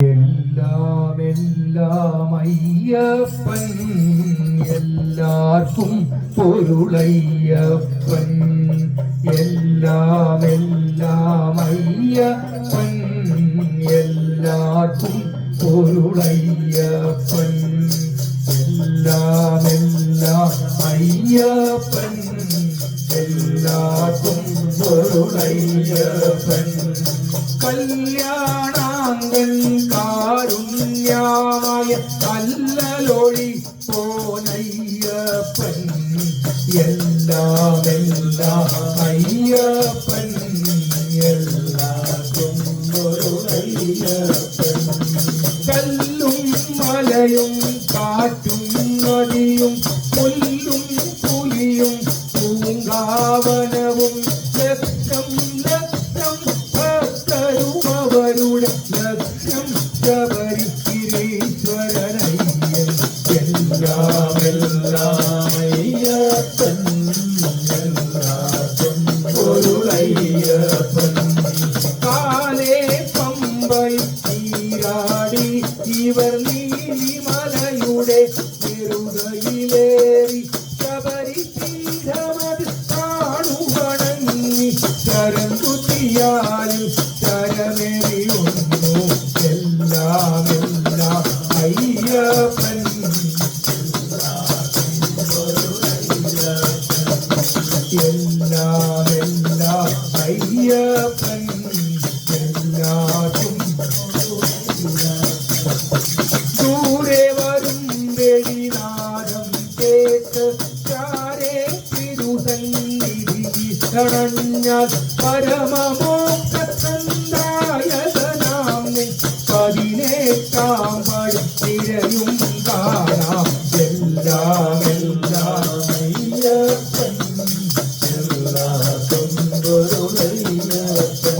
എല്ലാം എല്ലാം അയ്യപ്പൻ, എല്ലാവർക്കും പൊരുളയ്യപ്പൻ. എല്ലാം എല്ലാം അയ്യപ്പൻ, എല്ലാവർക്കും പൊരുളയ്യപ്പൻ. എല്ലാം എല്ലാം അയ്യപ്പൻ, എല്ലാവർക്കും പൊരുളയ്യപ്പൻ. കല്യാണാങ്കൻ കാരുണ്യമായ കല്ലലൊഴി പോനയ്യപ്പൻ. എല്ലാം എല്ലാം അയ്യപ്പൻ, എല്ലാവർക്കും പൊരുളയ്യപ്പൻ. കല്ലും മലയും കാറ്റും നദിയും പുല്ലും പുലിയും പൂങ്കാവനവും ലക്ഷം ലക്ഷം ഭക്തരുമവരുടെ ലക്ഷ്യം ശബരിഗിരീശ്വരനയ്യൻ. എല്ലാം എല്ലാം അയ്യപ്പൻ, എല്ലാവർക്കും പൊരുളയ്യപ്പൻ. കാലേ പമ്പൈ നീരാടി ഇവർ നീലിമലയുടെ നെറുകയിലേറി ശബരി പീഠമത് കാണുവണങ്ങി ശരം കുത്തിയാലും ശരമേറിയൊന്നു. എല്ലാം എല്ലാം അയ്യപ്പൻ, എല്ലാം എല്ലാം അയ്യപ്പൻ, എല്ലാവർക്കും. ദൂരെ വരും വെളിനാദം കേട്ട് ചാരേ തിരുസന്നിധി കടഞ്ഞാൽ പരമമോക്ഷസന്ദായകനാം നിൻ പതിനേറ്റാം വഴി തിരയും കാണാം. എല്ലാം എല്ലാം അയ്യപ്പൻ, എല്ലാവർക്കും പൊരുളയ്യപ്പൻ.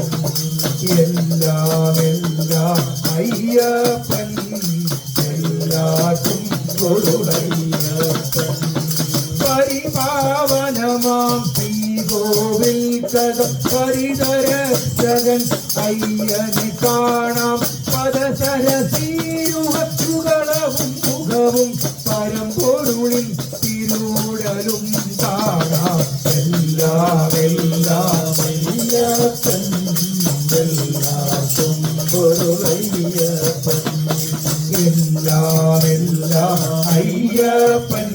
എല്ലാം എല്ലാം അയ്യപ്പൻ, എല്ലാവർക്കും പൊരുളയ്യപ്പൻ. പരിപാവനമാം ശ്രീകോവിൽ കഥ പരിതരക്ഷകൻ അയ്യനെ കാണാം. പദസരസീരുഹത്തുകളവും മുഖവും പരമ്പൊരുളിൻ തിരൂടലും കാണാം. എല്ലാം എല്ലാം അയ്യപ്പൻ, എല്ലാവർക്കും പൊരുളയ്യപ്പൻ. എല്ലാം എല്ലാം അയ്യപ്പൻ,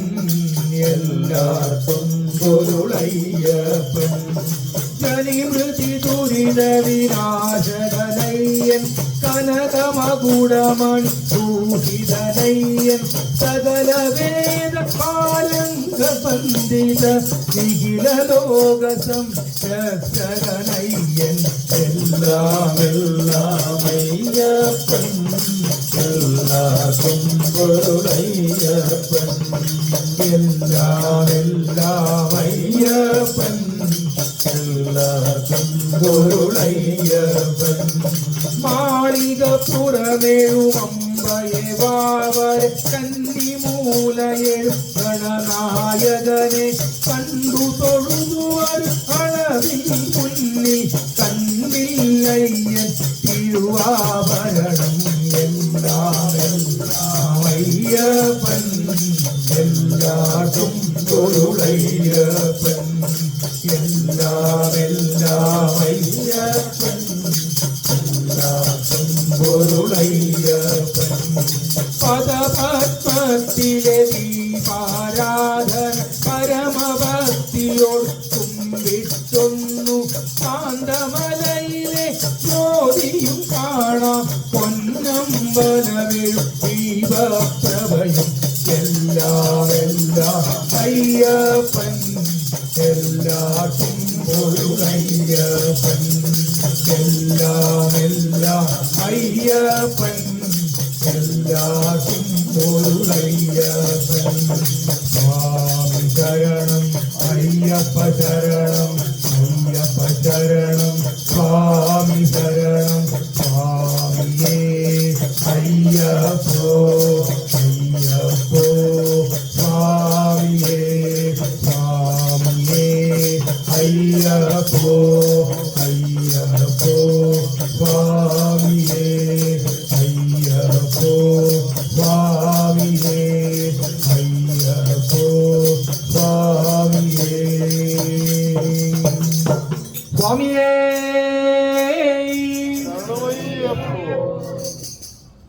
എല്ലാവർക്കും പൊരുളയ്യപ്പൻ. ജനിമൃതി ദുരിത വിനാശനയ്യൻ, കനകമകുടമണി ഭൂഷിതനയ്യൻ. സകല വേദ പാലങ്ക പണ്ഡിത നിഖില ലോക സംരക്ഷകനയ്യൻ. എല്ലാം എല്ലാം അയ്യപ്പൻ, എല്ലാവർക്കും പൊരുളയ്യപ്പൻ. എല്ലാം എല്ലാം അയ്യപ്പൻ, എല്ലാവർക്കും പൊരുളയ്യപ്പൻ. മാളികപ്പുറമേഴുമമ്പയെ വാവരെ കന്നിമൂലയേഴും ഗണനായകനെ കണ്ടു തൊഴുതു അളവിൽ മുന്നിൽ കണ്ടില്ലയ്യൻ തിരുവാഭരണം. എല്ലാം എല്ലാം അയ്യപ്പൻ, എല്ലാവർക്കും പൊരുളയ്യപ്പൻ. എല്ലാം എല്ലാം അയ്യപ്പൻ, എല്ലാവർക്കും പൊരുളയ്യപ്പൻ. പദപത്മത്തിലെ ദീപാരാധന പരമഭക്തിയോട് കുമ്പിട്ടൊന്നു കാന്തമലയിലെ ജ്യോതിയും കാണാം. പൊന്നമ്പലവിൽ ദീപപ്രഭയും. എല്ലാം എല്ലാം അയ്യപ്പൻ, എല്ലാവർക്കും പൊരുളയ്യപ്പൻ. എല്ലാം എല്ലാം അയ്യപ്പൻ, എല്ലാവർക്കും പൊരുളയ്യപ്പൻ. സ്വാമി ശരണം അയ്യപ്പ ശരണം, അയ്യപ്പ ശരണം സ്വാമി ശരണം. സ്വാമിയേ അയ്യപ്പോ.